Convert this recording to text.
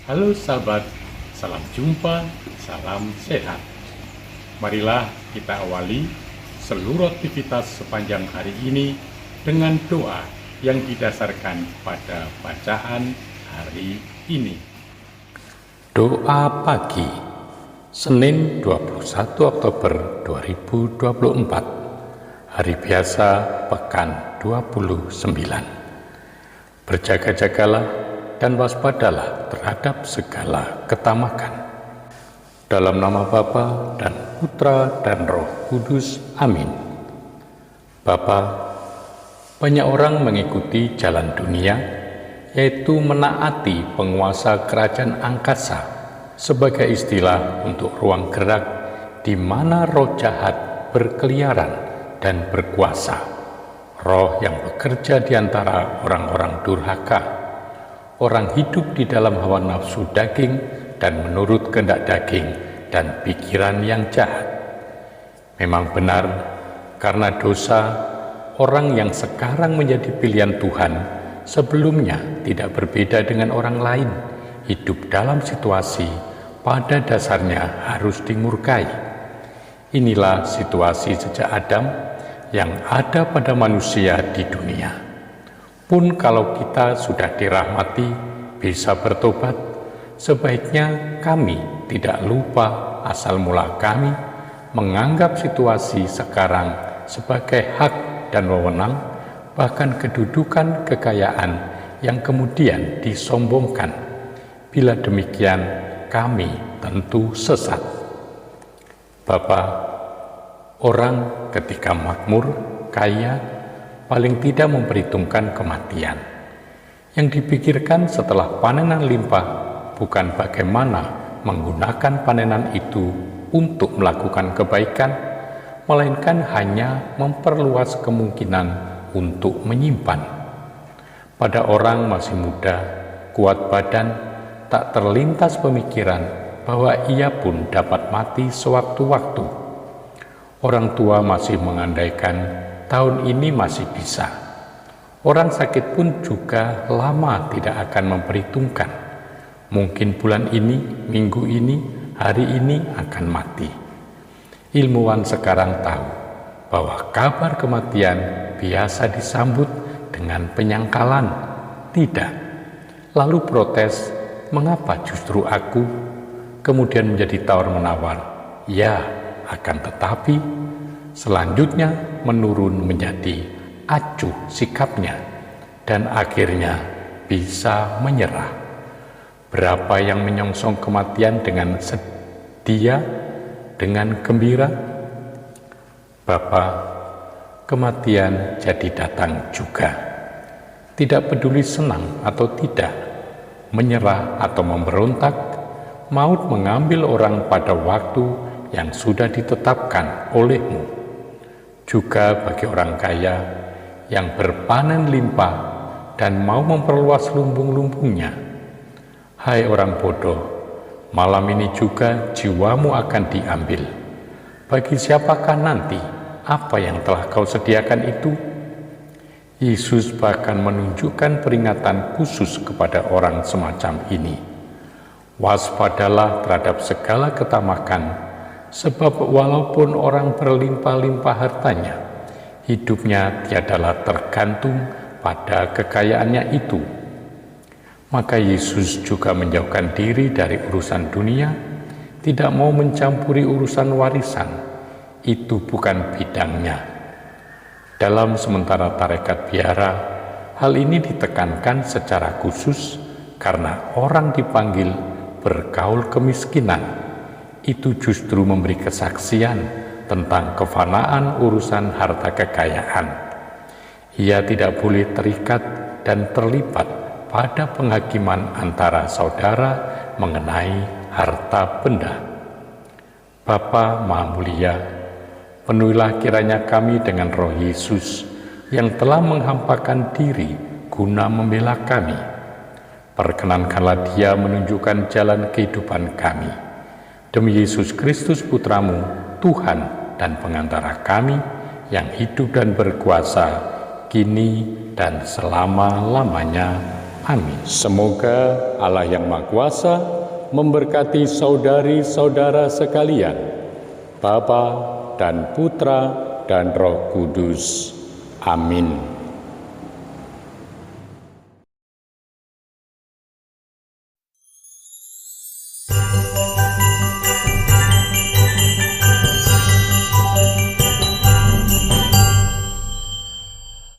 Halo sahabat, salam jumpa, salam sehat. Marilah kita awali seluruh aktivitas sepanjang hari ini dengan doa yang didasarkan pada bacaan hari ini. Doa pagi, Senin 21 Oktober 2024, hari biasa pekan 29. Berjaga-jagalah dan waspadalah terhadap segala ketamakan. Dalam nama Bapa dan Putra dan Roh Kudus. Amin. Bapa, banyak orang mengikuti jalan dunia, yaitu menaati penguasa kerajaan angkasa sebagai istilah untuk ruang gerak di mana roh jahat berkeliaran dan berkuasa, roh yang bekerja di antara orang-orang durhaka. Orang hidup di dalam hawa nafsu daging dan menurut kehendak daging dan pikiran yang jahat. Memang benar, karena dosa, orang yang sekarang menjadi pilihan Tuhan sebelumnya tidak berbeda dengan orang lain, hidup dalam situasi pada dasarnya harus dimurkai. Inilah situasi sejak Adam yang ada pada manusia di dunia. Pun kalau kita sudah dirahmati, bisa bertobat, sebaiknya kami tidak lupa asal mula kami menganggap situasi sekarang sebagai hak dan wewenang, bahkan kedudukan kekayaan yang kemudian disombongkan. Bila demikian, kami tentu sesat. Bapa, orang ketika makmur, kaya, paling tidak memperhitungkan kematian. Yang dipikirkan setelah panenan limpah bukan bagaimana menggunakan panenan itu untuk melakukan kebaikan, melainkan hanya memperluas kemungkinan untuk menyimpan. Pada orang masih muda, kuat badan, tak terlintas pemikiran bahwa ia pun dapat mati sewaktu-waktu. Orang tua masih mengandaikan tahun ini masih bisa. Orang sakit pun juga lama tidak akan memperhitungkan. Mungkin bulan ini, minggu ini, hari ini akan mati. Ilmuwan sekarang tahu bahwa kabar kematian biasa disambut dengan penyangkalan. Tidak. Lalu protes, mengapa justru aku? Kemudian menjadi tawar-menawar. Ya, akan tetapi selanjutnya menurun menjadi acuh sikapnya dan akhirnya bisa menyerah. Berapa yang menyongsong kematian dengan sedia, dengan gembira? Bapa, kematian jadi datang juga. Tidak peduli senang atau tidak, menyerah atau memberontak, maut mengambil orang pada waktu yang sudah ditetapkan olehmu. Juga bagi orang kaya yang berpanen limpah dan mau memperluas lumbung-lumbungnya. Hai orang bodoh, malam ini juga jiwamu akan diambil. Bagi siapakah nanti apa yang telah kau sediakan itu? Yesus bahkan menunjukkan peringatan khusus kepada orang semacam ini. Waspadalah terhadap segala ketamakan, sebab walaupun orang berlimpah-limpah hartanya, hidupnya tiadalah tergantung pada kekayaannya itu. Maka Yesus juga menjauhkan diri dari urusan dunia, tidak mau mencampuri urusan warisan, itu bukan bidangnya. Dalam sementara tarekat biara, hal ini ditekankan secara khusus karena orang dipanggil bergaul kemiskinan. Itu justru memberi kesaksian tentang kefanaan urusan harta kekayaan. Ia tidak boleh terikat dan terlibat pada penghakiman antara saudara mengenai harta benda. Bapa Maha Mulia, penuhilah kiranya kami dengan Roh Yesus yang telah menghampakan diri guna membela kami. Perkenankanlah Dia menunjukkan jalan kehidupan kami. Demi Yesus Kristus Putramu, Tuhan dan pengantara kami, yang hidup dan berkuasa, kini dan selama-lamanya. Amin. Semoga Allah yang Maha Kuasa memberkati saudari-saudara sekalian, Bapa dan Putra dan Roh Kudus. Amin.